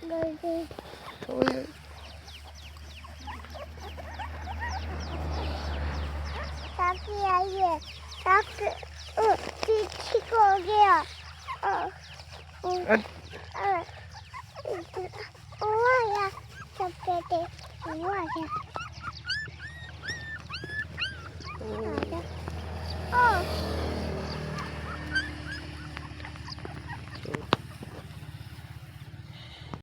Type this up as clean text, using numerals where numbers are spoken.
ओए, काकी आई है। काकी ठीक हो गया। अ- वो आ गया सब बेटे। वो आ गया।